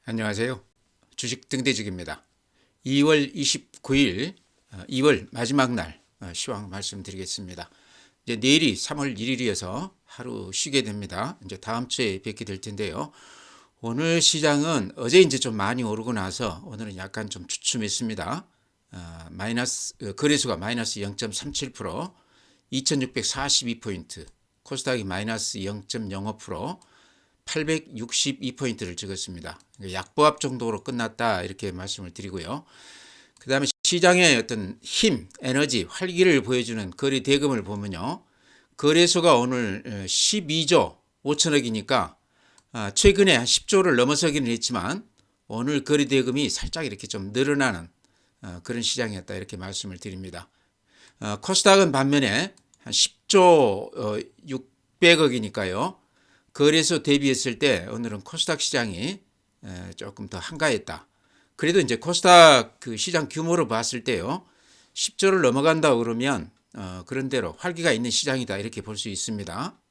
안녕하세요. 주식 등대직입니다. 2월 29일, 2월 마지막 날 시황 말씀드리겠습니다. 이제 내일이 3월 1일이어서 하루 쉬게 됩니다. 이제 다음 주에 뵙게 될 텐데요. 오늘 시장은 어제 이제 좀 많이 오르고 나서 오늘은 약간 좀 주춤했습니다. 거래소가 마이너스 0.37%, 2642포인트, 코스닥이 마이너스 0.05%, 862포인트를 찍었습니다. 약보합 정도로 끝났다 이렇게 말씀을 드리고요. 그 다음에 시장의 어떤 힘, 에너지, 활기를 보여주는 거래 대금을 보면요. 거래소가 오늘 12조 5천억이니까 최근에 한 10조를 넘어서기는 했지만 오늘 거래 대금이 살짝 이렇게 좀 늘어나는 그런 시장이었다 이렇게 말씀을 드립니다. 코스닥은 반면에 한 10조 600억이니까요. 거래소 대비했을 때 오늘은 코스닥 시장이 조금 더 한가했다. 그래도 이제 코스닥 그 시장 규모로 봤을 때요. 10조를 넘어간다 그러면 그런 대로 활기가 있는 시장이다 이렇게 볼 수 있습니다.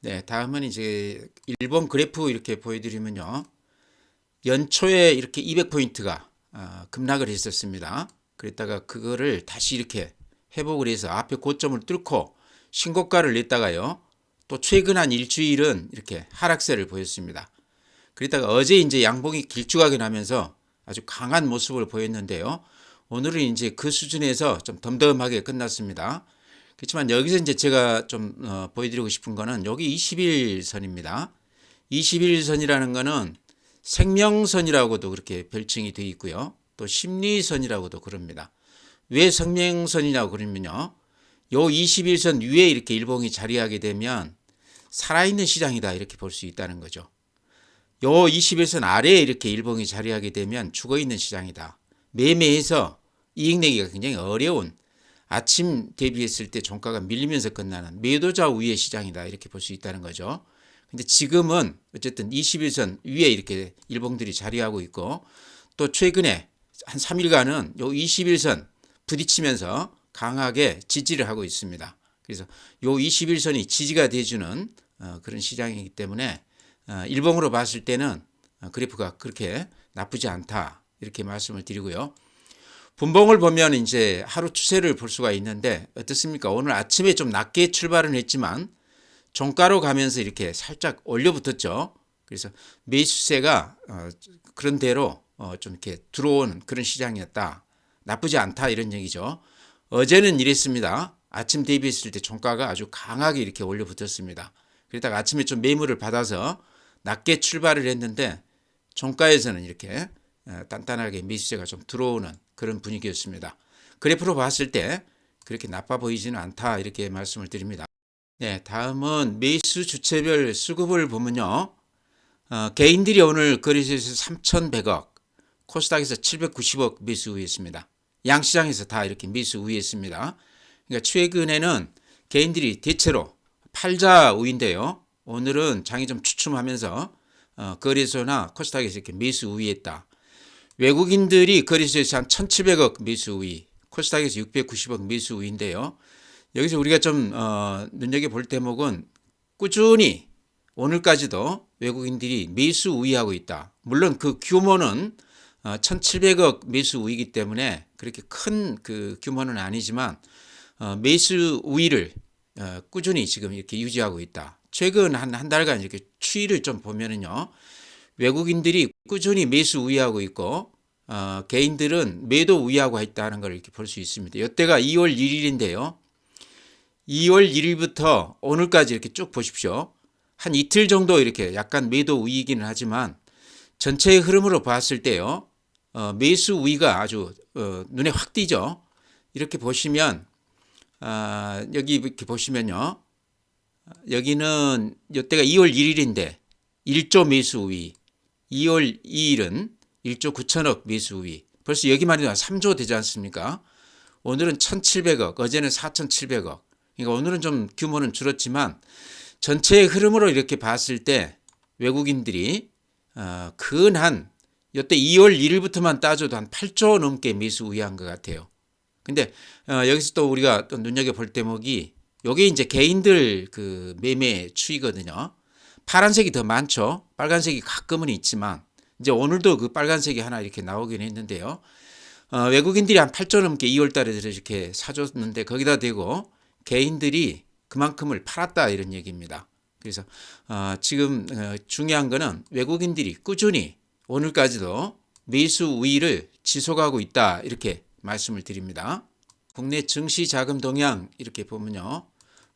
네, 다음은 이제 일본 그래프 이렇게 보여드리면요. 연초에 이렇게 200포인트가 급락을 했었습니다. 그랬다가 그거를 다시 이렇게 회복을 해서 앞에 고점을 뚫고 신고가를 냈다가요. 또 최근 한 일주일은 이렇게 하락세를 보였습니다. 그러다가 어제 이제 양봉이 길쭉하게 나면서 아주 강한 모습을 보였는데요. 오늘은 이제 그 수준에서 좀 덤덤하게 끝났습니다. 그렇지만 여기서 이제 제가 좀 보여드리고 싶은 거는 여기 21선입니다. 21선이라는 거는 생명선이라고도 그렇게 별칭이 되어 있고요. 또 심리선이라고도 그럽니다. 왜 생명선이라고 그러면요. 요 21선 위에 이렇게 일봉이 자리하게 되면 살아있는 시장이다 이렇게 볼 수 있다는 거죠. 요 21선 아래에 이렇게 일봉이 자리하게 되면 죽어있는 시장이다. 매매해서 이익 내기가 굉장히 어려운 아침 대비했을 때 종가가 밀리면서 끝나는 매도자 우위의 시장이다 이렇게 볼 수 있다는 거죠. 근데 지금은 어쨌든 21선 위에 이렇게 일봉들이 자리하고 있고 또 최근에 한 3일간은 요 21선 부딪히면서 강하게 지지를 하고 있습니다. 그래서 요 21선이 지지가 돼주는 그런 시장이기 때문에 일봉으로 봤을 때는 그래프가 그렇게 나쁘지 않다 이렇게 말씀을 드리고요. 분봉을 보면 이제 하루 추세를 볼 수가 있는데 어떻습니까? 오늘 아침에 좀 낮게 출발은 했지만 종가로 가면서 이렇게 살짝 올려붙었죠. 그래서 매수세가 그런 대로 좀 이렇게 들어오는 그런 시장이었다. 나쁘지 않다 이런 얘기죠. 어제는 이랬습니다. 아침 대비했을 때 종가가 아주 강하게 이렇게 올려붙었습니다. 그러다가 아침에 좀 매물을 받아서 낮게 출발을 했는데 종가에서는 이렇게 단단하게 매수세가 좀 들어오는 그런 분위기였습니다. 그래프로 봤을 때 그렇게 나빠 보이지는 않다 이렇게 말씀을 드립니다. 네, 다음은 매수 주체별 수급을 보면요. 개인들이 오늘 거래소에서 3,100억, 코스닥에서 790억 매수 우위했습니다. 양시장에서 다 이렇게 매수 우위했습니다. 그러니까 최근에는 개인들이 대체로 팔자 우위인데요. 오늘은 장이 좀 주춤하면서 거래소나 코스닥에서 이렇게 매수 우위했다. 외국인들이 거래소에서 한 1,700억 매수 우위, 코스닥에서 690억 매수 우위인데요. 여기서 우리가 좀 눈여겨볼 대목은 꾸준히 오늘까지도 외국인들이 매수 우위하고 있다. 물론 그 규모는 1,700억 매수 우위이기 때문에 그렇게 큰 그 규모는 아니지만 매수 우위를 꾸준히 지금 이렇게 유지하고 있다. 최근 한 달간 이렇게 추이를 좀 보면은요. 외국인들이 꾸준히 매수 우위하고 있고 개인들은 매도 우위하고 있다는 걸 이렇게 볼 수 있습니다. 이때가 2월 1일인데요. 2월 1일부터 오늘까지 이렇게 쭉 보십시오. 한 이틀 정도 이렇게 약간 매도 우위이기는 하지만 전체의 흐름으로 봤을 때요. 매수 우위가 아주 눈에 확 띄죠. 이렇게 보시면 여기 이렇게 보시면요. 여기는 이때가 2월 1일인데 1조 매수 우위, 2월 2일은 1조 9천억 매수 우위. 벌써 여기만 해도 3조 되지 않습니까? 오늘은 1,700억, 어제는 4,700억. 그러니까 오늘은 좀 규모는 줄었지만 전체의 흐름으로 이렇게 봤을 때 외국인들이 근한 이때 2월 1일부터만 따져도 한 8조 넘게 매수 우위한 것 같아요. 근데 여기서 또 우리가 또 눈여겨볼 대목이 요게 이제 개인들 그 매매 추이거든요. 파란색이 더 많죠. 빨간색이 가끔은 있지만 이제 오늘도 그 빨간색이 하나 이렇게 나오긴 했는데요. 외국인들이 한 8조 넘게 2월 달에 이렇게 사줬는데 거기다 대고 개인들이 그만큼을 팔았다 이런 얘기입니다. 그래서 지금 중요한 거는 외국인들이 꾸준히 오늘까지도 매수 우위를 지속하고 있다 이렇게 말씀을 드립니다. 국내 증시 자금 동향 이렇게 보면요.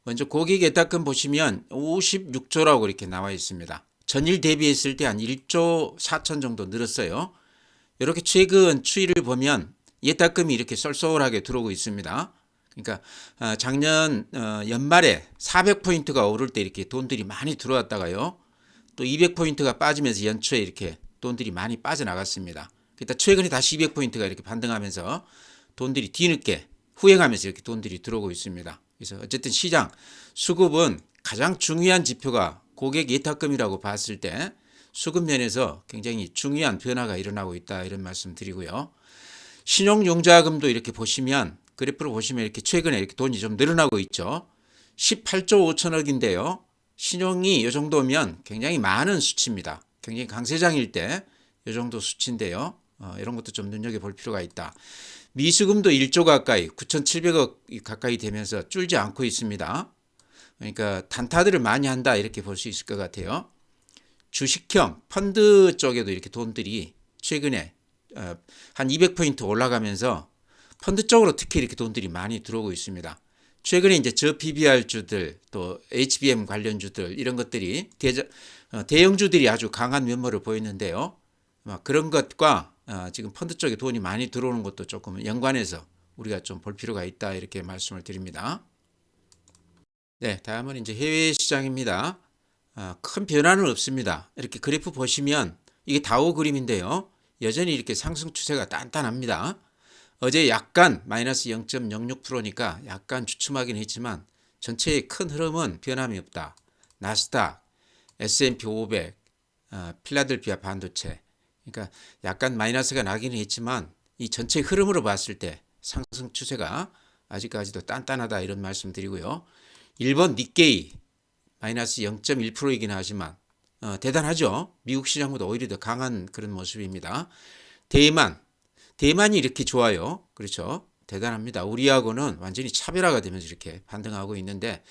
먼저 고객 예탁금 보시면 56조라고 이렇게 나와 있습니다. 전일 대비했을 때 한 1조 4천 정도 늘었어요. 이렇게 최근 추이를 보면 예탁금이 이렇게 쏠쏠하게 들어오고 있습니다. 그러니까 작년 연말에 400포인트가 오를 때 이렇게 돈들이 많이 들어왔다가요. 또 200포인트가 빠지면서 연초에 이렇게 돈들이 많이 빠져나갔습니다. 그러니까 최근에 다시 200포인트가 이렇게 반등하면서 돈들이 뒤늦게 후행하면서 이렇게 돈들이 들어오고 있습니다. 그래서 어쨌든 시장 수급은 가장 중요한 지표가 고객 예탁금이라고 봤을 때 수급 면에서 굉장히 중요한 변화가 일어나고 있다 이런 말씀 드리고요. 신용융자금도 이렇게 보시면 그래프로 보시면 이렇게 최근에 이렇게 돈이 좀 늘어나고 있죠. 18조 5천억인데요. 신용이 이 정도면 굉장히 많은 수치입니다. 굉장히 강세장일 때 이 정도 수치인데요. 이런 것도 좀 눈여겨볼 필요가 있다. 미수금도 1조 가까이 9,700억 가까이 되면서 줄지 않고 있습니다. 그러니까 단타들을 많이 한다 이렇게 볼 수 있을 것 같아요. 주식형 펀드 쪽에도 이렇게 돈들이 최근에 한 200포인트 올라가면서 펀드 쪽으로 특히 이렇게 돈들이 많이 들어오고 있습니다. 최근에 이제 저 PBR 주들 또 HBM 관련주들 이런 것들이 대형주들이 아주 강한 면모를 보였는데요. 그런 것과 지금 펀드 쪽에 돈이 많이 들어오는 것도 조금 연관해서 우리가 좀 볼 필요가 있다 이렇게 말씀을 드립니다. 네, 다음은 이제 해외 시장입니다. 큰 변화는 없습니다. 이렇게 그래프 보시면 이게 다우 그림인데요. 여전히 이렇게 상승 추세가 단단합니다. 어제 약간 마이너스 0.06%니까 약간 주춤하긴 했지만 전체의 큰 흐름은 변함이 없다. 나스닥, S&P 500, 필라델피아 반도체. 그러니까 약간 마이너스가 나기는 했지만 이 전체 흐름으로 봤을 때 상승 추세가 아직까지도 단단하다 이런 말씀 드리고요. 일본 니케이 마이너스 0.1%이긴 하지만 대단하죠. 미국 시장보다 오히려 더 강한 그런 모습입니다. 대만이 이렇게 좋아요. 그렇죠. 대단합니다. 우리하고는 완전히 차별화가 되면서 이렇게 반등하고 있는데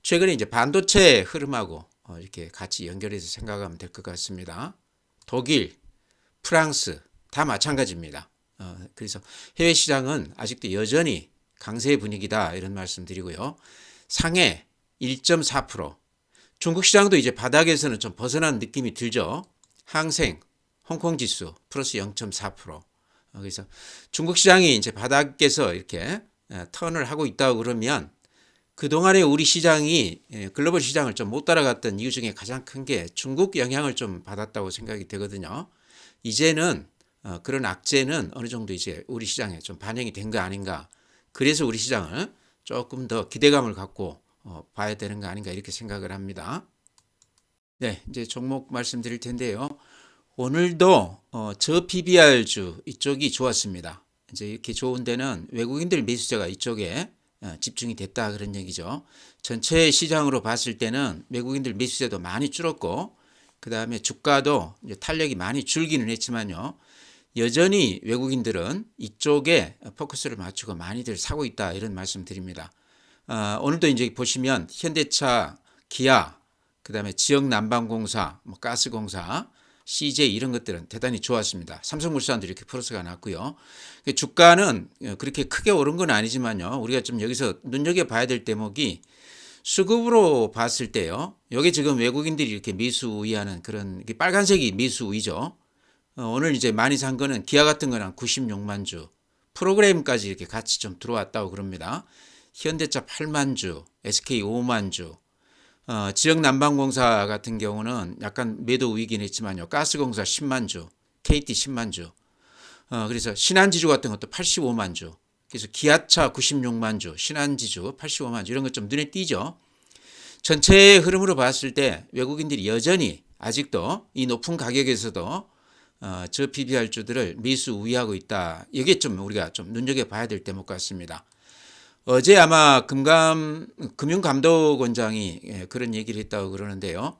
최근에 이제 반도체 흐름하고 이렇게 같이 연결해서 생각하면 될 것 같습니다. 독일, 프랑스 다 마찬가지입니다. 그래서 해외 시장은 아직도 여전히 강세 분위기다 이런 말씀 드리고요. 상해 1.4%, 중국 시장도 이제 바닥에서는 좀 벗어난 느낌이 들죠. 항생, 홍콩 지수 플러스 0.4%. 그래서 중국 시장이 이제 바닥에서 이렇게 턴을 하고 있다고 그러면 그동안에 우리 시장이 글로벌 시장을 좀 못 따라갔던 이유 중에 가장 큰 게 중국 영향을 좀 받았다고 생각이 되거든요. 이제는 그런 악재는 어느 정도 이제 우리 시장에 좀 반영이 된 거 아닌가. 그래서 우리 시장을 조금 더 기대감을 갖고 봐야 되는 거 아닌가 이렇게 생각을 합니다. 네, 이제 종목 말씀드릴 텐데요. 오늘도 저 PBR주 이쪽이 좋았습니다. 이제 이렇게 좋은 데는 외국인들 매수자가 이쪽에 집중이 됐다 그런 얘기죠. 전체 시장으로 봤을 때는 외국인들 매수자도 많이 줄었고 그 다음에 주가도 이제 탄력이 많이 줄기는 했지만요. 여전히 외국인들은 이쪽에 포커스를 맞추고 많이들 사고 있다 이런 말씀 드립니다. 오늘도 이제 보시면 현대차, 기아, 그 다음에 지역난방공사, 가스공사, CJ 이런 것들은 대단히 좋았습니다. 삼성물산도 이렇게 플러스가 났고요. 주가는 그렇게 크게 오른 건 아니지만요. 우리가 좀 여기서 눈여겨봐야 될 대목이 수급으로 봤을 때요. 여기 지금 외국인들이 이렇게 매수 우위하는 그런 빨간색이 매수 우위죠. 오늘 이제 많이 산 거는 기아 같은 거는 96만 주, 프로그램까지 이렇게 같이 좀 들어왔다고 그럽니다. 현대차 8만 주, SK 5만 주, 지역난방공사 같은 경우는 약간 매도 우위긴 했지만요. 가스공사 10만 주, KT 10만 주, 그래서 신한지주 같은 것도 85만 주, 그래서 기아차 96만 주, 신한지주 85만 주 이런 것 좀 눈에 띄죠. 전체의 흐름으로 봤을 때 외국인들이 여전히 아직도 이 높은 가격에서도 저 PBR 주들을 매수 우위하고 있다. 이게 좀 우리가 좀 눈여겨봐야 될 대목 같습니다. 어제 아마 금융감독원장이 그런 얘기를 했다고 그러는데요.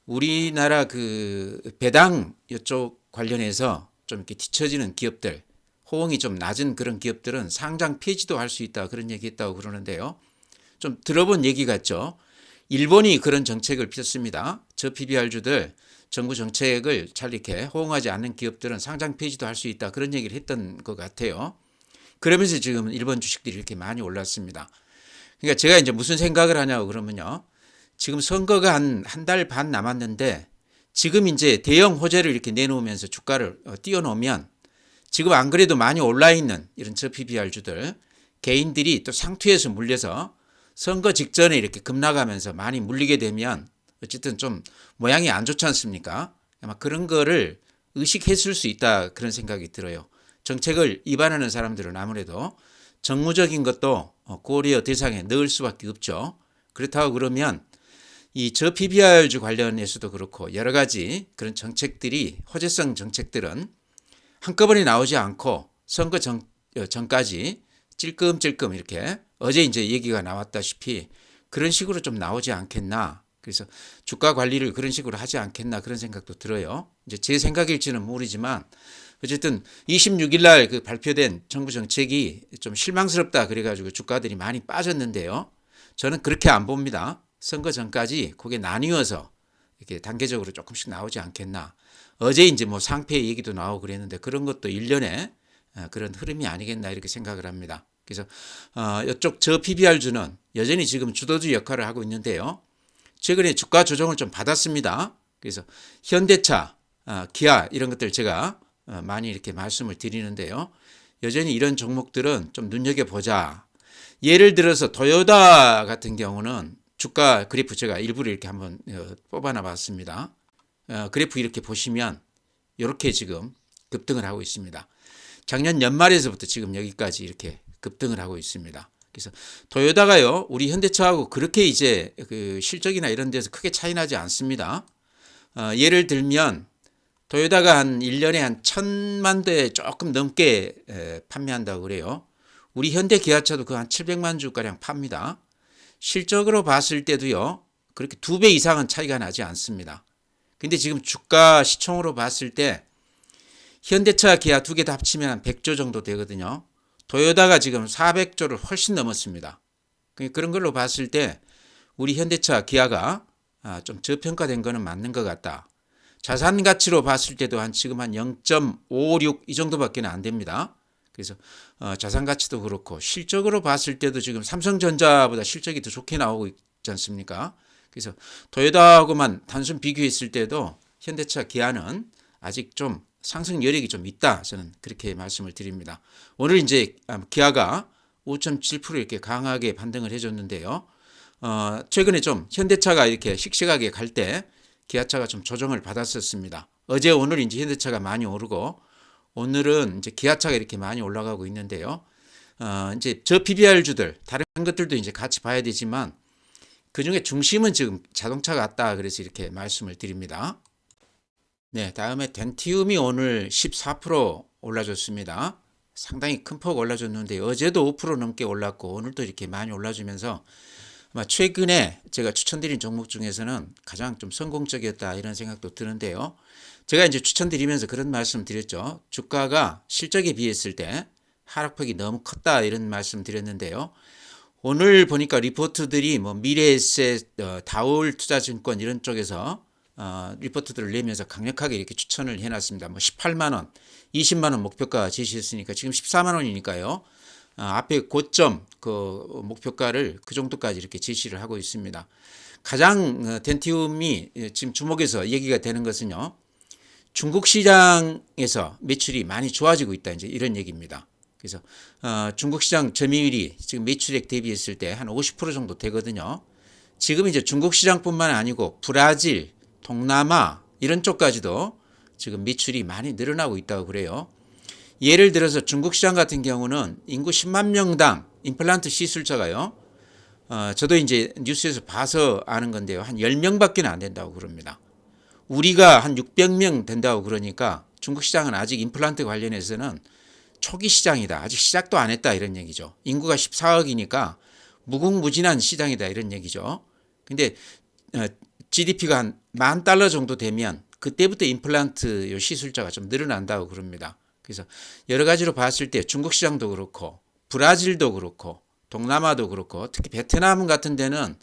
우리나라 그 배당 이쪽 관련해서 좀 이렇게 뒤처지는 기업들, 호응이 좀 낮은 그런 기업들은 상장 폐지도 할 수 있다 그런 얘기했다고 그러는데요. 좀 들어본 얘기 같죠. 일본이 그런 정책을 폈습니다. 저 PBR주들 정부 정책을 잘 이렇게 호응하지 않는 기업들은 상장 폐지도 할 수 있다 그런 얘기를 했던 것 같아요. 그러면서 지금 일본 주식들이 이렇게 많이 올랐습니다. 그러니까 제가 이제 무슨 생각을 하냐고 그러면요. 지금 선거가 한 달 반 남았는데 지금 이제 대형 호재를 이렇게 내놓으면서 주가를 띄워놓으면 지금 안 그래도 많이 올라 있는 이런 저 PBR주들 개인들이 또 상투에서 물려서 선거 직전에 이렇게 급락하면서 많이 물리게 되면 어쨌든 좀 모양이 안 좋지 않습니까? 아마 그런 거를 의식했을 수 있다 그런 생각이 들어요. 정책을 위반하는 사람들은 아무래도 정무적인 것도 고려 대상에 넣을 수밖에 없죠. 그렇다고 그러면 이 저 PBR주 관련해서도 그렇고 여러 가지 그런 정책들이 호재성 정책들은 한꺼번에 나오지 않고 선거 전까지 찔끔찔끔 이렇게 어제 이제 얘기가 나왔다시피 그런 식으로 좀 나오지 않겠나. 그래서 주가 관리를 그런 식으로 하지 않겠나 그런 생각도 들어요. 이제 제 생각일지는 모르지만 어쨌든 26일 날 그 발표된 정부 정책이 좀 실망스럽다 그래가지고 주가들이 많이 빠졌는데요. 저는 그렇게 안 봅니다. 선거 전까지 그게 나뉘어서 이렇게 단계적으로 조금씩 나오지 않겠나. 어제 이제 뭐 상패 얘기도 나오고 그랬는데 그런 것도 일련의 그런 흐름이 아니겠나 이렇게 생각을 합니다. 그래서 이쪽 저 PBR주는 여전히 지금 주도주 역할을 하고 있는데요. 최근에 주가 조정을 좀 받았습니다. 그래서 현대차, 기아 이런 것들 제가 많이 이렇게 말씀을 드리는데요. 여전히 이런 종목들은 좀 눈여겨보자. 예를 들어서 토요타 같은 경우는 주가 그래프 제가 일부러 이렇게 한번 뽑아놔 봤습니다. 그래프 이렇게 보시면 이렇게 지금 급등을 하고 있습니다. 작년 연말에서부터 지금 여기까지 이렇게 급등을 하고 있습니다. 그래서 토요타가요, 우리 현대차하고 그렇게 이제 그 실적이나 이런 데서 크게 차이 나지 않습니다. 예를 들면 토요타가 한 1년에 한 1,000만 대 조금 넘게 판매한다고 그래요. 우리 현대 기아차도 그 한 700만 주가량 팝니다. 실적으로 봤을 때도요, 그렇게 2배 이상은 차이가 나지 않습니다. 근데 지금 주가 시총으로 봤을 때 현대차, 기아 두 개 다 합치면 한 100조 정도 되거든요. 토요타가 지금 400조를 훨씬 넘었습니다. 그런 걸로 봤을 때 우리 현대차, 기아가 좀 저평가된 거는 맞는 것 같다. 자산 가치로 봤을 때도 지금 한 0.56 이 정도밖에 안 됩니다. 그래서 자산 가치도 그렇고 실적으로 봤을 때도 지금 삼성전자보다 실적이 더 좋게 나오고 있지 않습니까? 그래서 토요타하고만 단순 비교했을 때도 현대차, 기아는 아직 좀 상승 여력이 좀 있다. 저는 그렇게 말씀을 드립니다. 오늘 이제 기아가 5.7% 이렇게 강하게 반등을 해줬는데요. 최근에 좀 현대차가 이렇게 씩씩하게 갈 때 기아차가 좀 조정을 받았었습니다. 어제 오늘 이제 현대차가 많이 오르고 오늘은 이제 기아차가 이렇게 많이 올라가고 있는데요. 이제 저 PBR주들 다른 것들도 이제 같이 봐야 되지만 그 중에 중심은 지금 자동차 같다. 그래서 이렇게 말씀을 드립니다. 네, 다음에 덴티움이 오늘 14% 올라줬습니다. 상당히 큰 폭 올라줬는데 어제도 5% 넘게 올랐고 오늘도 이렇게 많이 올라주면서 최근에 제가 추천드린 종목 중에서는 가장 좀 성공적이었다 이런 생각도 드는데요. 제가 이제 추천드리면서 그런 말씀 드렸죠. 주가가 실적에 비했을 때 하락폭이 너무 컸다 이런 말씀 드렸는데요. 오늘 보니까 리포트들이 뭐 미래에셋, 다올투자증권 이런 쪽에서 리포트들을 내면서 강력하게 이렇게 추천을 해놨습니다. 뭐 18만 원, 20만 원 목표가 제시했으니까 지금 14만 원이니까요. 앞에 고점 그 목표가를 그 정도까지 이렇게 제시를 하고 있습니다. 가장 덴티움이 지금 주목해서 얘기가 되는 것은요. 중국 시장에서 매출이 많이 좋아지고 있다 이제 이런 얘기입니다. 그래서 중국 시장 점유율이 지금 매출액 대비했을 때 한 50% 정도 되거든요. 지금 이제 중국 시장뿐만 아니고 브라질, 동남아 이런 쪽까지도 지금 매출이 많이 늘어나고 있다고 그래요. 예를 들어서 중국 시장 같은 경우는 인구 10만 명당 임플란트 시술자가요. 저도 이제 뉴스에서 봐서 아는 건데요. 한 10명밖에 안 된다고 그럽니다. 우리가 한 600명 된다고 그러니까 중국 시장은 아직 임플란트 관련해서는 초기 시장이다. 아직 시작도 안 했다 이런 얘기죠. 인구가 14억이니까 무궁무진한 시장이다 이런 얘기죠. 근데 GDP가 한 $10,000 정도 되면 그때부터 임플란트 요 시술자가 좀 늘어난다고 그럽니다. 그래서 여러 가지로 봤을 때 중국 시장도 그렇고 브라질도 그렇고 동남아도 그렇고 특히 베트남 같은 데는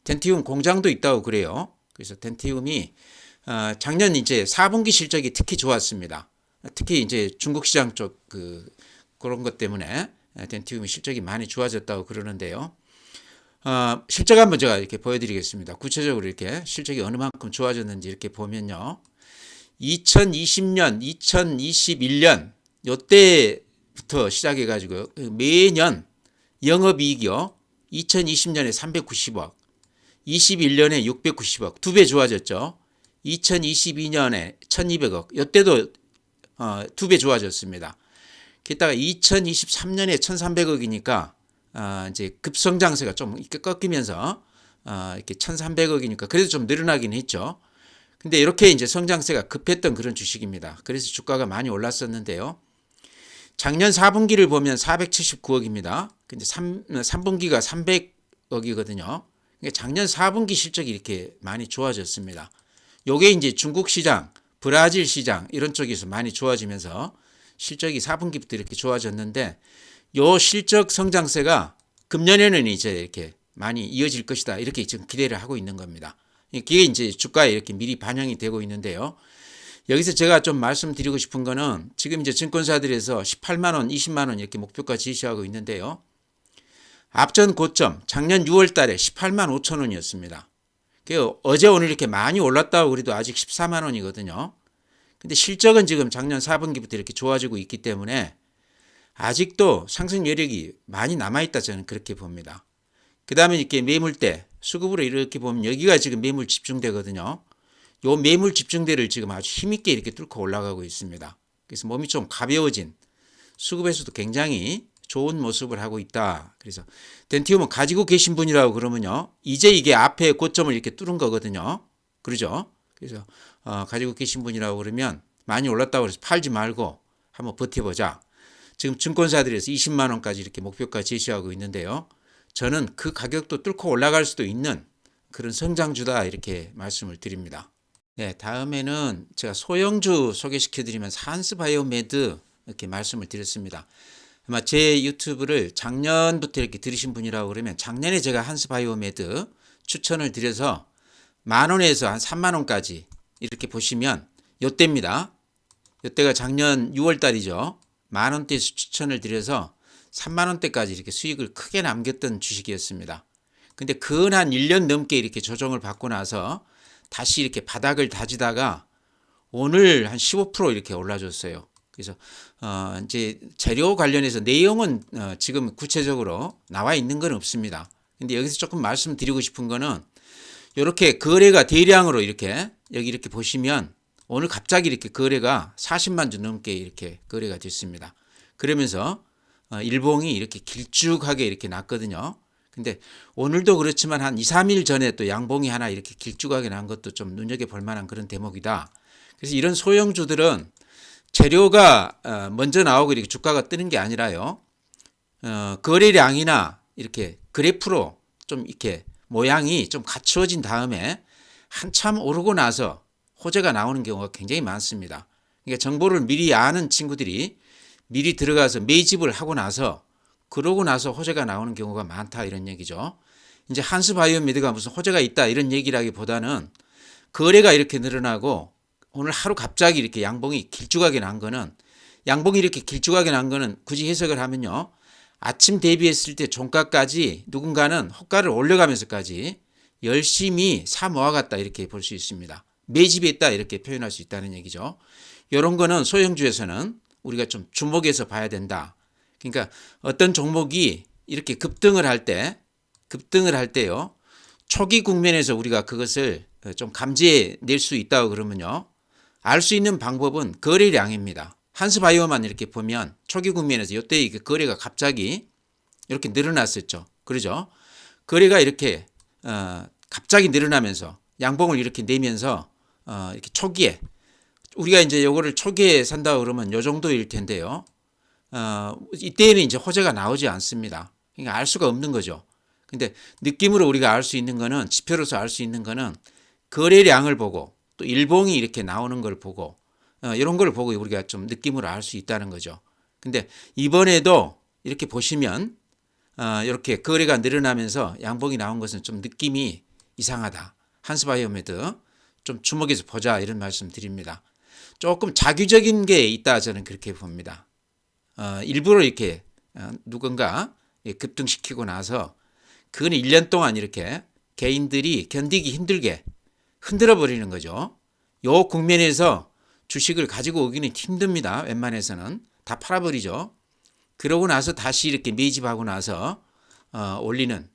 덴티움 공장도 있다고 그래요. 그래서 덴티움이 작년 이제 4분기 실적이 특히 좋았습니다. 특히 이제 중국 시장 쪽 그런 것 때문에 덴티움이 실적이 많이 좋아졌다고 그러는데요. 실적 한번 제가 이렇게 보여드리겠습니다. 구체적으로 이렇게 실적이 어느 만큼 좋아졌는지 이렇게 보면요. 2020년, 2021년 요때부터 시작해가지고 매년 영업이익이요. 2020년에 390억, 21년에 690억, 2배 좋아졌죠. 2022년에 1200억, 요때도 2배 좋아졌습니다. 게다가 2023년에 1300억이니까 이제 급성장세가 좀 이렇게 꺾이면서 이렇게 1300억이니까 그래도 좀 늘어나긴 했죠. 근데 이렇게 이제 성장세가 급했던 그런 주식입니다. 그래서 주가가 많이 올랐었는데요. 작년 4분기를 보면 479억입니다. 근데 3분기가 300억이거든요. 그러니까 작년 4분기 실적이 이렇게 많이 좋아졌습니다. 요게 이제 중국 시장, 브라질 시장 이런 쪽에서 많이 좋아지면서 실적이 4분기부터 이렇게 좋아졌는데 요 실적 성장세가 금년에는 이제 이렇게 많이 이어질 것이다. 이렇게 지금 기대를 하고 있는 겁니다. 그게 이제 주가에 이렇게 미리 반영이 되고 있는데요. 여기서 제가 좀 말씀드리고 싶은 거는 지금 이제 증권사들에서 18만 원, 20만 원 이렇게 목표가 제시하고 있는데요. 앞전 고점 작년 6월 달에 18만 5천 원이었습니다. 어제 오늘 이렇게 많이 올랐다고 그래도 아직 14만 원이거든요. 근데 실적은 지금 작년 4분기부터 이렇게 좋아지고 있기 때문에 아직도 상승 여력이 많이 남아있다 저는 그렇게 봅니다. 그 다음에 이렇게 매물대 수급으로 이렇게 보면 여기가 지금 매물 집중대거든요. 요 매물 집중대를 지금 아주 힘있게 이렇게 뚫고 올라가고 있습니다. 그래서 몸이 좀 가벼워진 수급에서도 굉장히 좋은 모습을 하고 있다. 그래서 덴티움은 가지고 계신 분이라고 그러면요. 이제 이게 앞에 고점을 이렇게 뚫은 거거든요. 그러죠? 그래서 가지고 계신 분이라고 그러면 많이 올랐다고 해서 팔지 말고 한번 버텨보자. 지금 증권사들에서 20만 원까지 이렇게 목표가 제시하고 있는데요. 저는 그 가격도 뚫고 올라갈 수도 있는 그런 성장주다 이렇게 말씀을 드립니다. 네, 다음에는 제가 소형주 소개시켜드리면서 한스바이오메드 이렇게 말씀을 드렸습니다. 아마 제 유튜브를 작년부터 이렇게 들으신 분이라고 그러면 작년에 제가 한스바이오메드 추천을 드려서 만원에서 한 3만원까지 이렇게 보시면 요때입니다. 요때가 작년 6월 달이죠. 만원대에서 추천을 드려서 3만원대까지 이렇게 수익을 크게 남겼던 주식이었습니다. 근데 근 한 1년 넘게 이렇게 조정을 받고 나서 다시 이렇게 바닥을 다지다가 오늘 한 15% 이렇게 올라줬어요. 그래서 이제 재료 관련해서 내용은 지금 구체적으로 나와 있는 건 없습니다. 근데 여기서 조금 말씀드리고 싶은 거는 이렇게 거래가 대량으로 이렇게 여기 이렇게 보시면 오늘 갑자기 이렇게 거래가 40만 주 넘게 이렇게 거래가 됐습니다. 그러면서 일봉이 이렇게 길쭉하게 이렇게 났거든요. 근데 오늘도 그렇지만 한 2, 3일 전에 또 양봉이 하나 이렇게 길쭉하게 난 것도 좀 눈여겨볼 만한 그런 대목이다. 그래서 이런 소형주들은 재료가 먼저 나오고 이렇게 주가가 뜨는 게 아니라요. 거래량이나 이렇게 그래프로 좀 이렇게 모양이 좀 갖추어진 다음에 한참 오르고 나서 호재가 나오는 경우가 굉장히 많습니다. 그러니까 정보를 미리 아는 친구들이 미리 들어가서 매집을 하고 나서 그러고 나서 호재가 나오는 경우가 많다 이런 얘기죠. 이제 한스바이오메드가 무슨 호재가 있다 이런 얘기라기보다는 거래가 이렇게 늘어나고 오늘 하루 갑자기 이렇게 양봉이 길쭉하게 난 거는 양봉이 이렇게 길쭉하게 난 거는 굳이 해석을 하면요. 아침 대비했을 때 종가까지 누군가는 호가를 올려가면서까지 열심히 사 모아갔다 이렇게 볼 수 있습니다. 매집했다 이렇게 표현할 수 있다는 얘기죠. 이런 거는 소형주에서는 우리가 좀 주목해서 봐야 된다. 그러니까 어떤 종목이 이렇게 급등을 할 때요. 초기 국면에서 우리가 그것을 좀 감지해낼 수 있다고 그러면요. 알 수 있는 방법은 거래량입니다. 한스바이오만 이렇게 보면 초기 국면에서 이때 거래가 갑자기 이렇게 늘어났었죠. 그러죠? 거래가 이렇게 갑자기 늘어나면서 양봉을 이렇게 내면서 이렇게 초기에 우리가 이제 요거를 초기에 산다 그러면 요 정도일 텐데요. 이때에는 이제 호재가 나오지 않습니다. 그러니까 알 수가 없는 거죠. 근데 느낌으로 우리가 알 수 있는 거는 지표로서 알 수 있는 거는 거래량을 보고 또 일봉이 이렇게 나오는 걸 보고 이런 걸 보고 우리가 좀 느낌으로 알 수 있다는 거죠. 근데 이번에도 이렇게 보시면 이렇게 거래가 늘어나면서 양봉이 나온 것은 좀 느낌이 이상하다. 한스바이오메드 좀 주목해서 보자 이런 말씀 드립니다. 조금 자규적인 게 있다 저는 그렇게 봅니다. 일부러 이렇게 누군가 급등시키고 나서 그건 1년 동안 이렇게 개인들이 견디기 힘들게 흔들어 버리는 거죠. 요 국면에서 주식을 가지고 오기는 힘듭니다. 웬만해서는 다 팔아버리죠. 그러고 나서 다시 이렇게 매집하고 나서 올리는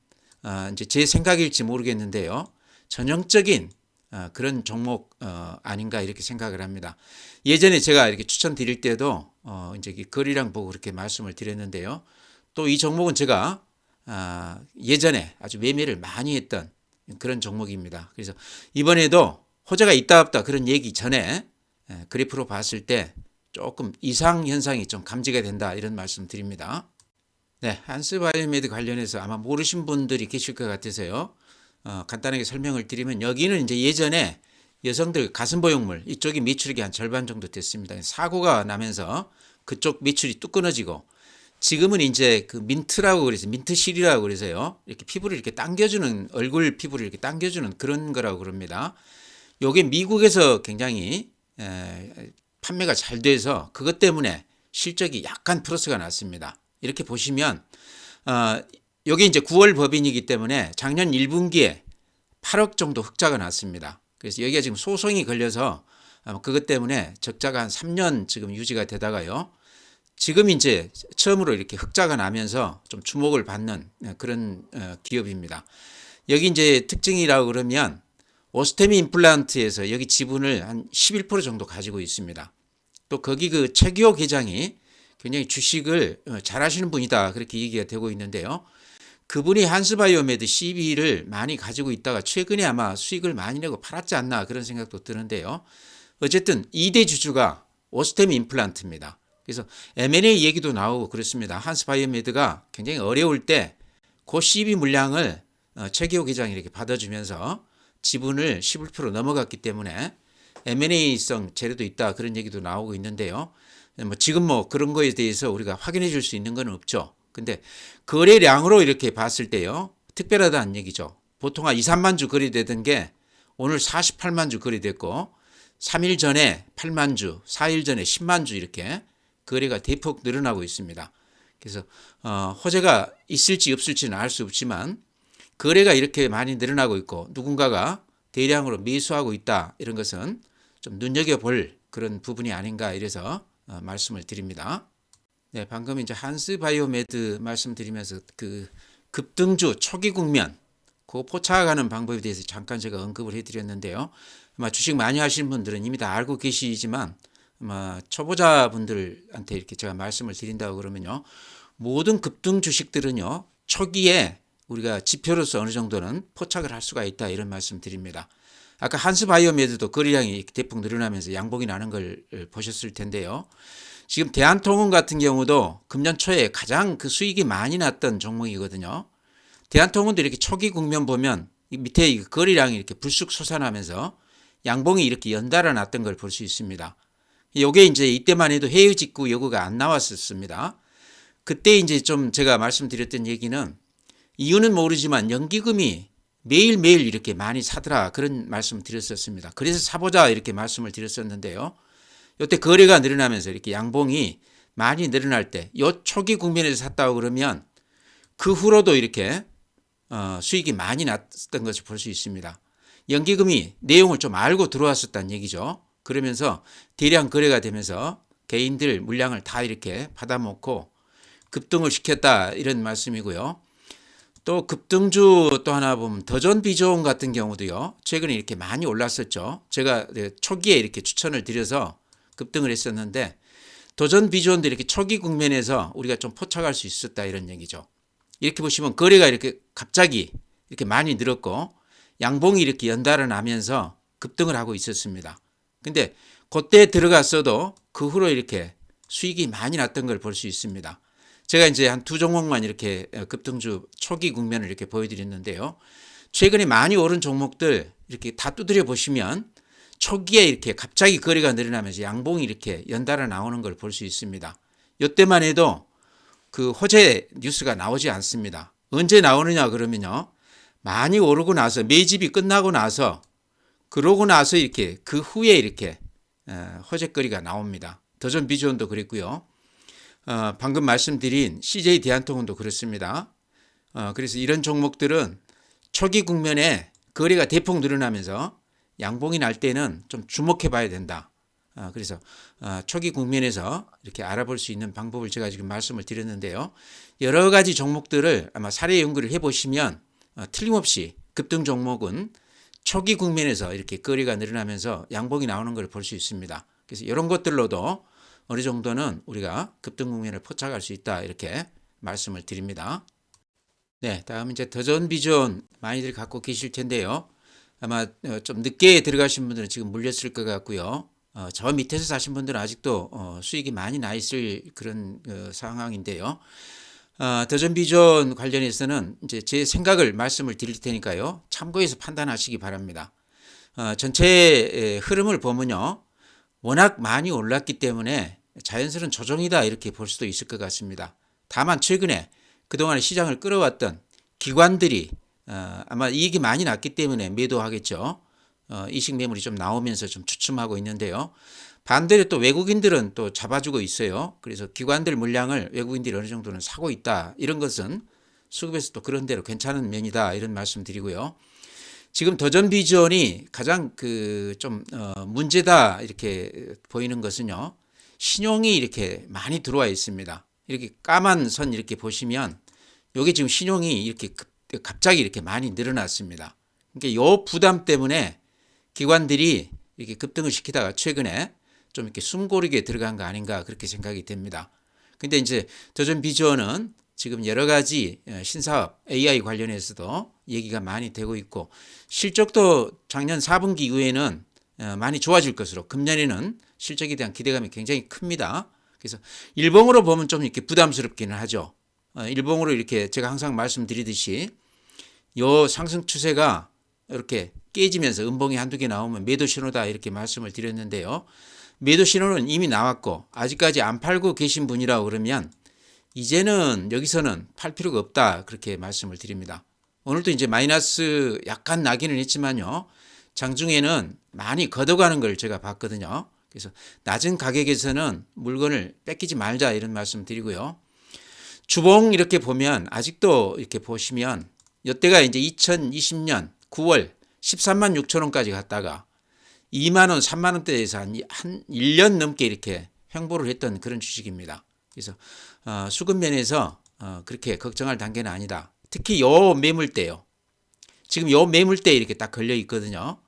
이제 제 생각일지 모르겠는데요. 전형적인 그런 종목 아닌가 이렇게 생각을 합니다. 예전에 제가 이렇게 추천드릴 때도 이제 거래량 보고 그렇게 말씀을 드렸는데요. 또 이 종목은 제가 예전에 아주 매매를 많이 했던 그런 종목입니다. 그래서 이번에도 호재가 있다 없다 그런 얘기 전에 그래프로 봤을 때 조금 이상 현상이 좀 감지가 된다 이런 말씀 드립니다. 네, 한스바이오메드 관련해서 아마 모르신 분들이 계실 것 같아서요. 간단하게 설명을 드리면 여기는 이제 예전에 여성들 가슴 보형물 이쪽이 매출액이 한 절반 정도 됐습니다. 사고가 나면서 그쪽 매출이 뚝 끊어지고 지금은 이제 그 민트라고 그래서 민트실이라고 그래서요. 이렇게 피부를 이렇게 당겨주는 얼굴 피부를 이렇게 당겨주는 그런 거라고 그럽니다. 요게 미국에서 굉장히 판매가 잘 돼서 그것 때문에 실적이 약간 플러스가 났습니다. 이렇게 보시면 요게 이제 9월 법인이기 때문에 작년 1분기에 8억 정도 흑자가 났습니다. 그래서 여기가 지금 소송이 걸려서 그것 때문에 적자가 한 3년 지금 유지가 되다가요. 지금 이제 처음으로 이렇게 흑자가 나면서 좀 주목을 받는 그런 기업입니다. 여기 이제 특징이라고 그러면 오스테미 임플란트에서 여기 지분을 한 11% 정도 가지고 있습니다. 또 거기 그 최기호 회장이 굉장히 주식을 잘하시는 분이다 그렇게 얘기가 되고 있는데요. 그분이 한스바이오메드 CB를 많이 가지고 있다가 최근에 아마 수익을 많이 내고 팔았지 않나 그런 생각도 드는데요. 어쨌든 2대 주주가 오스테미 임플란트입니다. 그래서 M&A 얘기도 나오고 그렇습니다. 한스바이오메드가 굉장히 어려울 때 그 CB 물량을 최기호 회장이 이렇게 받아주면서 지분을 11% 넘어갔기 때문에 M&A성 재료도 있다 그런 얘기도 나오고 있는데요. 지금 그런 거에 대해서 우리가 확인해 줄 수 있는 건 없죠. 근데 거래량으로 이렇게 봤을 때요. 특별하다는 얘기죠. 보통 한 2, 3만 주 거래되던 게 오늘 48만 주 거래됐고 3일 전에 8만 주, 4일 전에 10만 주 이렇게 거래가 대폭 늘어나고 있습니다. 그래서 호재가 있을지 없을지는 알 수 없지만 거래가 이렇게 많이 늘어나고 있고 누군가가 대량으로 매수하고 있다 이런 것은 좀 눈여겨볼 그런 부분이 아닌가 이래서 말씀을 드립니다. 네, 방금 이제 한스바이오메드 말씀드리면서 그 급등주 초기 국면 그 포착하는 방법에 대해서 잠깐 제가 언급을 해드렸는데요. 아마 주식 많이 하시는 분들은 이미 다 알고 계시지만 아마 초보자분들한테 이렇게 제가 말씀을 드린다고 그러면요. 모든 급등 주식들은요. 초기에 우리가 지표로서 어느 정도는 포착을 할 수가 있다 이런 말씀 드립니다. 아까 한스바이오메드도 거래량이 대폭 늘어나면서 양봉이 나는 걸 보셨을 텐데요. 지금 대한통운 같은 경우도 금년 초에 가장 그 수익이 많이 났던 종목이거든요. 대한통운도 이렇게 초기 국면 보면 밑에 거래량이 이렇게 불쑥 솟아나면서 양봉이 이렇게 연달아 났던 걸 볼 수 있습니다. 요게 이제 이때만 해도 해외 직구 여부가 안 나왔었습니다. 그때 이제 좀 제가 말씀드렸던 얘기는 이유는 모르지만 연기금이 매일매일 이렇게 많이 사더라 그런 말씀 드렸었습니다. 그래서 사보자 이렇게 말씀을 드렸었는데요. 이때 거래가 늘어나면서 이렇게 양봉이 많이 늘어날 때 요 초기 국면에서 샀다고 그러면 그 후로도 이렇게 수익이 많이 났던 것을 볼 수 있습니다. 연기금이 내용을 좀 알고 들어왔었다는 얘기죠. 그러면서 대량 거래가 되면서 개인들 물량을 다 이렇게 받아먹고 급등을 시켰다 이런 말씀이고요. 또 급등주 또 하나 보면 더존 비조온 같은 경우도요. 최근에 이렇게 많이 올랐었죠. 제가 초기에 이렇게 추천을 드려서 급등을 했었는데 더존 비조온도 이렇게 초기 국면에서 우리가 좀 포착할 수 있었다 이런 얘기죠. 이렇게 보시면 거래가 이렇게 갑자기 이렇게 많이 늘었고 양봉이 이렇게 연달아 나면서 급등을 하고 있었습니다. 근데 그때 들어갔어도 그 후로 이렇게 수익이 많이 났던 걸 볼 수 있습니다. 제가 이제 한 두 종목만 이렇게 급등주 초기 국면을 이렇게 보여드렸는데요. 최근에 많이 오른 종목들 이렇게 다 두드려 보시면 초기에 이렇게 갑자기 거래가 늘어나면서 양봉이 이렇게 연달아 나오는 걸 볼 수 있습니다. 이때만 해도 그 호재 뉴스가 나오지 않습니다. 언제 나오느냐 그러면요. 많이 오르고 나서 매집이 끝나고 나서 그러고 나서 이렇게 그 후에 이렇게 호재거리가 나옵니다. 더전 비전도 그랬고요. 방금 말씀드린 CJ 대한통운도 그렇습니다. 그래서 이런 종목들은 초기 국면에 거래가 대폭 늘어나면서 양봉이 날 때는 좀 주목해 봐야 된다. 그래서 초기 국면에서 이렇게 알아볼 수 있는 방법을 제가 지금 말씀을 드렸는데요. 여러 가지 종목들을 아마 사례 연구를 해보시면 틀림없이 급등 종목은 초기 국면에서 이렇게 거래가 늘어나면서 양봉이 나오는 걸 볼 수 있습니다. 그래서 이런 것들로도 어느 정도는 우리가 급등 국면을 포착할 수 있다 이렇게 말씀을 드립니다. 네, 다음 이제 더전 비전 많이들 갖고 계실 텐데요. 아마 좀 늦게 들어가신 분들은 지금 물렸을 것 같고요. 저 밑에서 사신 분들은 아직도 수익이 많이 나 있을 그런 상황인데요. 더전 비전 관련해서는 이제 제 생각을 말씀을 드릴 테니까요. 참고해서 판단하시기 바랍니다. 전체 흐름을 보면요. 워낙 많이 올랐기 때문에 자연스러운 조정이다 이렇게 볼 수도 있을 것 같습니다. 다만 최근에 그동안 시장을 끌어왔던 기관들이 아마 이익이 많이 났기 때문에 매도하겠죠. 이식 매물이 좀 나오면서 좀 주춤하고 있는데요. 반대로 또 외국인들은 또 잡아주고 있어요. 그래서 기관들 물량을 외국인들이 어느 정도는 사고 있다. 이런 것은 수급에서 또 그런 대로 괜찮은 면이다. 이런 말씀 드리고요. 지금 더전 비전이 가장 좀 문제다 이렇게 보이는 것은요. 신용이 이렇게 많이 들어와 있습니다. 이렇게 까만 선 이렇게 보시면 여기 지금 신용이 이렇게 갑자기 이렇게 많이 늘어났습니다. 그러니까 요 부담 때문에 기관들이 이렇게 급등을 시키다가 최근에 좀 이렇게 숨고르게 들어간 거 아닌가 그렇게 생각이 됩니다. 근데 이제 더전 비전은 지금 여러 가지 신사업 AI 관련해서도 얘기가 많이 되고 있고 실적도 작년 4분기 이후에는 많이 좋아질 것으로 금년에는 실적에 대한 기대감이 굉장히 큽니다. 그래서 일봉으로 보면 좀 이렇게 부담스럽기는 하죠. 일봉으로 이렇게 제가 항상 말씀드리듯이 요 상승 추세가 이렇게 깨지면서 음봉이 한두 개 나오면 매도 신호다 이렇게 말씀을 드렸는데요. 매도 신호는 이미 나왔고 아직까지 안 팔고 계신 분이라고 그러면 이제는 여기서는 팔 필요가 없다 그렇게 말씀을 드립니다. 오늘도 이제 마이너스 약간 나기는 했지만요. 장중에는 많이 걷어가는 걸 제가 봤거든요. 그래서 낮은 가격에서는 물건을 뺏기지 말자 이런 말씀 드리고요. 주봉 이렇게 보면 아직도 이렇게 보시면 이때가 이제 2020년 9월 13만 6천 원까지 갔다가 2만 원, 3만 원대에서 한 1년 넘게 이렇게 횡보를 했던 그런 주식입니다. 그래서 수급 면에서 그렇게 걱정할 단계는 아니다. 특히 요 매물대요. 지금 요 매물대에 이렇게 딱 걸려 있거든요.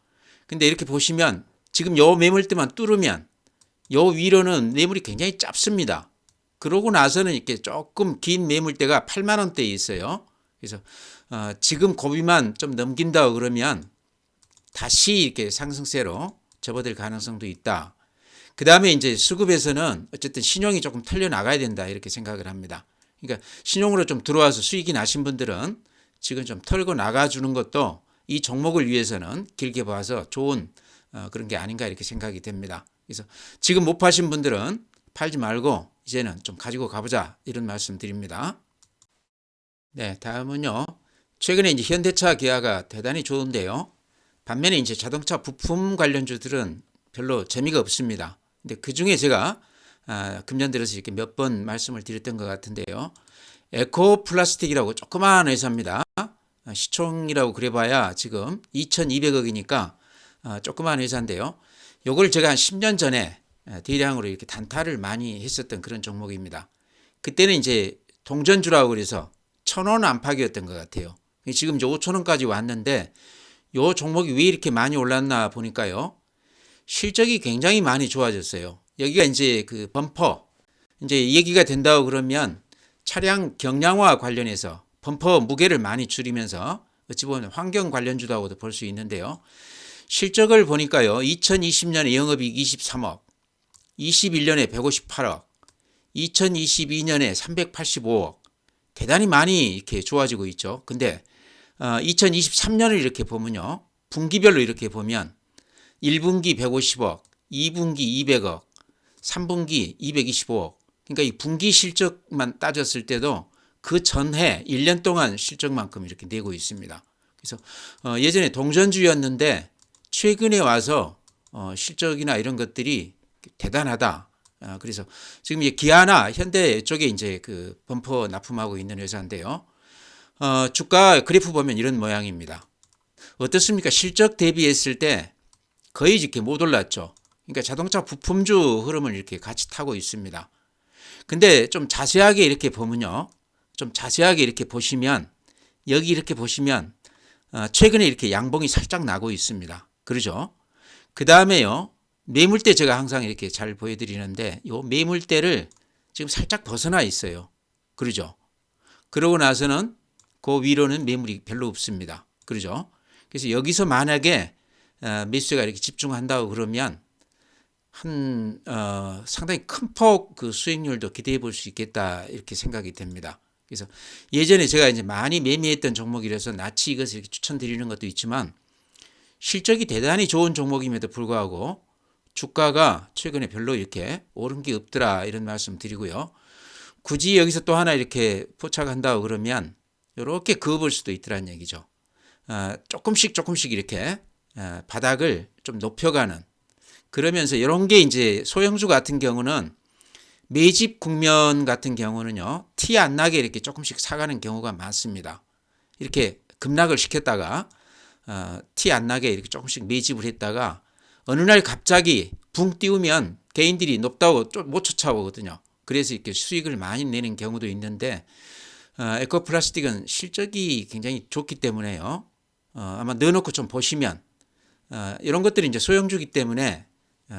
근데 이렇게 보시면 지금 요 매물대만 뚫으면 요 위로는 매물이 굉장히 짧습니다. 그러고 나서는 이렇게 조금 긴 매물대가 8만 원대에 있어요. 그래서 지금 고비만 좀 넘긴다 그러면 다시 이렇게 상승세로 접어들 가능성도 있다. 그 다음에 이제 수급에서는 어쨌든 신용이 조금 털려 나가야 된다 이렇게 생각을 합니다. 그러니까 신용으로 좀 들어와서 수익이 나신 분들은 지금 좀 털고 나가주는 것도 이 종목을 위해서는 길게 봐서 좋은 그런 게 아닌가 이렇게 생각이 됩니다. 그래서 지금 못 파신 분들은 팔지 말고 이제는 좀 가지고 가보자 이런 말씀 드립니다. 네, 다음은요. 최근에 이제 현대차 기아가 대단히 좋은데요. 반면에 이제 자동차 부품 관련주들은 별로 재미가 없습니다. 근데 그 중에 제가 금년 들어서 이렇게 몇 번 말씀을 드렸던 것 같은데요. 에코 플라스틱이라고 조그마한 회사입니다. 시총이라고 그래봐야 지금 2,200억이니까 조그마한 회사인데요. 요걸 제가 한 10년 전에 대량으로 이렇게 단타를 많이 했었던 그런 종목입니다. 그때는 이제 동전주라고 그래서 1,000원 안팎이었던 것 같아요. 지금 이제 5,000원까지 왔는데 요 종목이 왜 이렇게 많이 올랐나 보니까요. 실적이 굉장히 많이 좋아졌어요. 여기가 이제 그 범퍼 이제 얘기가 된다고 그러면 차량 경량화 관련해서 범퍼 무게를 많이 줄이면서 어찌 보면 환경 관련주다고도 볼 수 있는데요. 실적을 보니까요. 2020년에 영업이익 23억, 21년에 158억, 2022년에 385억 대단히 많이 이렇게 좋아지고 있죠. 근데 2023년을 이렇게 보면요. 분기별로 이렇게 보면 1분기 150억, 2분기 200억, 3분기 225억. 그러니까 이 분기 실적만 따졌을 때도 그 전해 1년 동안 실적만큼 이렇게 내고 있습니다. 그래서 예전에 동전주였는데 최근에 와서 실적이나 이런 것들이 대단하다. 그래서 지금 이제 기아나 현대 쪽에 이제 그 범퍼 납품하고 있는 회사인데요. 주가 그래프 보면 이런 모양입니다. 어떻습니까? 실적 대비했을 때 거의 이렇게 못 올랐죠. 그러니까 자동차 부품주 흐름을 이렇게 같이 타고 있습니다. 근데 좀 자세하게 이렇게 보면요. 좀 자세하게 이렇게 보시면 여기 이렇게 보시면 최근에 이렇게 양봉이 살짝 나고 있습니다. 그러죠? 그 다음에요. 매물대 제가 항상 이렇게 잘 보여드리는데 이 매물대를 지금 살짝 벗어나 있어요. 그러죠? 그러고 나서는 그 위로는 매물이 별로 없습니다. 그러죠? 그래서 여기서 만약에 매수세가 이렇게 집중한다고 그러면 상당히 큰 폭 그 수익률도 기대해 볼 수 있겠다 이렇게 생각이 됩니다. 그래서 예전에 제가 이제 많이 매매했던 종목이라서 낯이 이것을 이렇게 추천드리는 것도 있지만 실적이 대단히 좋은 종목임에도 불구하고 주가가 최근에 별로 이렇게 오른 게 없더라 이런 말씀 드리고요. 굳이 여기서 또 하나 이렇게 포착한다고 그러면 이렇게 그어볼 수도 있더란 얘기죠. 조금씩 이렇게 바닥을 좀 높여가는 그러면서 이런 게 이제 소형주 같은 경우는 매집 국면 같은 경우는요. 티 안 나게 이렇게 조금씩 사가는 경우가 많습니다. 이렇게 급락을 시켰다가 티 안 나게 이렇게 조금씩 매집을 했다가 어느 날 갑자기 붕 띄우면 개인들이 높다고 못 쫓아오거든요. 그래서 이렇게 수익을 많이 내는 경우도 있는데 에코플라스틱은 실적이 굉장히 좋기 때문에요. 아마 넣어놓고 좀 보시면 이런 것들이 이제 소형주기 때문에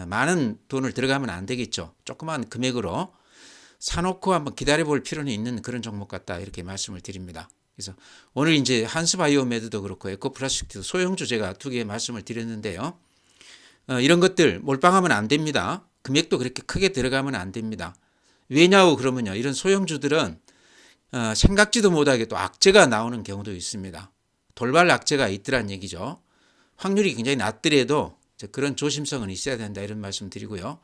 많은 돈을 들어가면 안 되겠죠. 조그만 금액으로 사놓고 한번 기다려볼 필요는 있는 그런 종목 같다 이렇게 말씀을 드립니다. 그래서 오늘 이제 한스바이오메드도 그렇고 에코플라스틱도 소형주 제가 두 개 말씀을 드렸는데요. 이런 것들 몰빵하면 안 됩니다. 금액도 그렇게 크게 들어가면 안 됩니다. 왜냐고 그러면요. 이런 소형주들은 생각지도 못하게 또 악재가 나오는 경우도 있습니다. 돌발 악재가 있더란 얘기죠. 확률이 굉장히 낮더라도 그런 조심성은 있어야 된다 이런 말씀 드리고요.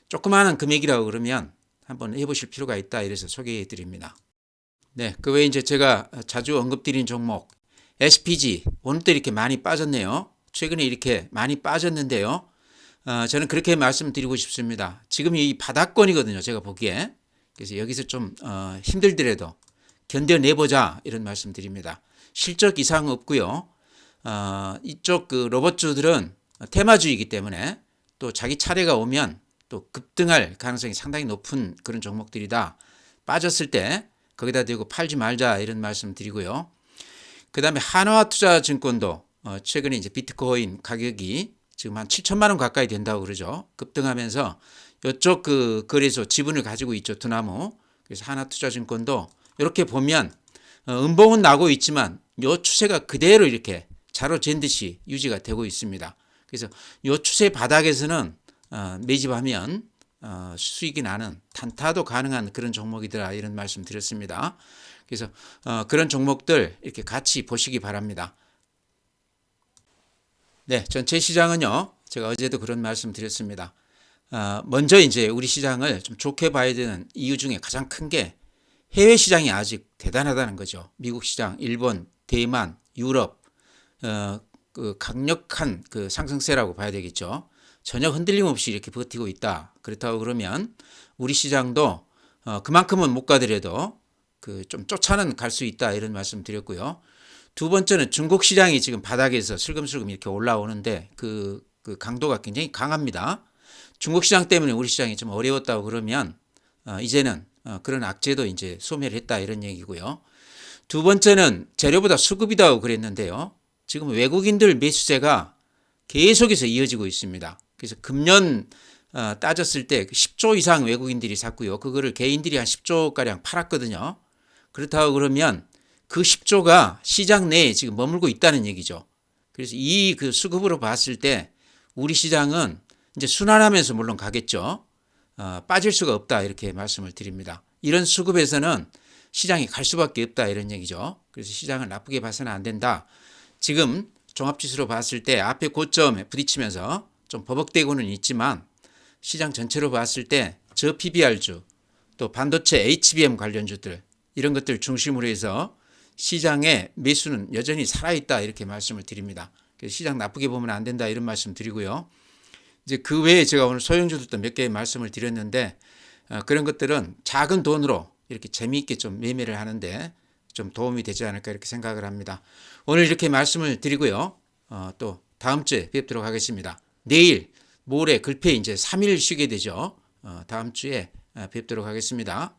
조그마한 금액이라고 그러면 한번 해보실 필요가 있다 이래서 소개해 드립니다. 네, 그 외에 이제 제가 자주 언급드린 종목 SPG 오늘도 이렇게 많이 빠졌네요. 최근에 이렇게 많이 빠졌는데요. 저는 그렇게 말씀드리고 싶습니다. 지금 이 바닥권이거든요. 제가 보기에. 그래서 여기서 좀 힘들더라도 견뎌내보자 이런 말씀 드립니다. 실적 이상 없고요. 이쪽 그 로봇주들은 테마주이기 때문에 또 자기 차례가 오면 또 급등할 가능성이 상당히 높은 그런 종목들이다. 빠졌을 때 거기다 대고 팔지 말자 이런 말씀 드리고요. 그 다음에 한화투자증권도 최근에 이제 비트코인 가격이 지금 한 7천만 원 가까이 된다고 그러죠. 급등하면서 이쪽 그 거래소 지분을 가지고 있죠. 두나무. 그래서 하나투자증권도 이렇게 보면 음봉은 나고 있지만 이 추세가 그대로 이렇게 자로 잰 듯이 유지가 되고 있습니다. 그래서 이 추세 바닥에서는 매집하면 수익이 나는 단타도 가능한 그런 종목이더라 이런 말씀 드렸습니다. 그래서 그런 종목들 이렇게 같이 보시기 바랍니다. 네, 전체 시장은요. 제가 어제도 그런 말씀 드렸습니다. 먼저 이제 우리 시장을 좀 좋게 봐야 되는 이유 중에 가장 큰 게 해외 시장이 아직 대단하다는 거죠. 미국 시장, 일본, 대만, 유럽 그 강력한 그 상승세라고 봐야 되겠죠. 전혀 흔들림 없이 이렇게 버티고 있다. 그렇다고 그러면 우리 시장도 그만큼은 못 가더라도 그 좀 쫓아는 갈 수 있다 이런 말씀 드렸고요. 두 번째는 중국 시장이 지금 바닥에서 슬금슬금 이렇게 올라오는데 그 강도가 굉장히 강합니다. 중국 시장 때문에 우리 시장이 좀 어려웠다고 그러면 이제는 그런 악재도 이제 소멸을 했다 이런 얘기고요. 두 번째는 재료보다 수급이다고 그랬는데요. 지금 외국인들 매수세가 계속해서 이어지고 있습니다. 그래서 금년 따졌을 때 10조 이상 외국인들이 샀고요. 그거를 개인들이 한 10조가량 팔았거든요. 그렇다고 그러면 그 10조가 시장 내에 지금 머물고 있다는 얘기죠. 그래서 이 그 수급으로 봤을 때 우리 시장은 이제 순환하면서 물론 가겠죠. 빠질 수가 없다 이렇게 말씀을 드립니다. 이런 수급에서는 시장이 갈 수밖에 없다 이런 얘기죠. 그래서 시장을 나쁘게 봐서는 안 된다. 지금 종합지수로 봤을 때 앞에 고점에 부딪히면서 좀 버벅대고는 있지만 시장 전체로 봤을 때 저 PBR주 또 반도체 HBM 관련주들 이런 것들 중심으로 해서 시장의 매수는 여전히 살아있다 이렇게 말씀을 드립니다. 그래서 시장 나쁘게 보면 안 된다 이런 말씀 드리고요. 이제 그 외에 제가 오늘 소형주들도 몇 개 말씀을 드렸는데 그런 것들은 작은 돈으로 이렇게 재미있게 좀 매매를 하는데 좀 도움이 되지 않을까 이렇게 생각을 합니다. 오늘 이렇게 말씀을 드리고요. 또 다음 주에 뵙도록 하겠습니다. 내일 모레 글패 이제 3일 쉬게 되죠. 다음 주에 뵙도록 하겠습니다.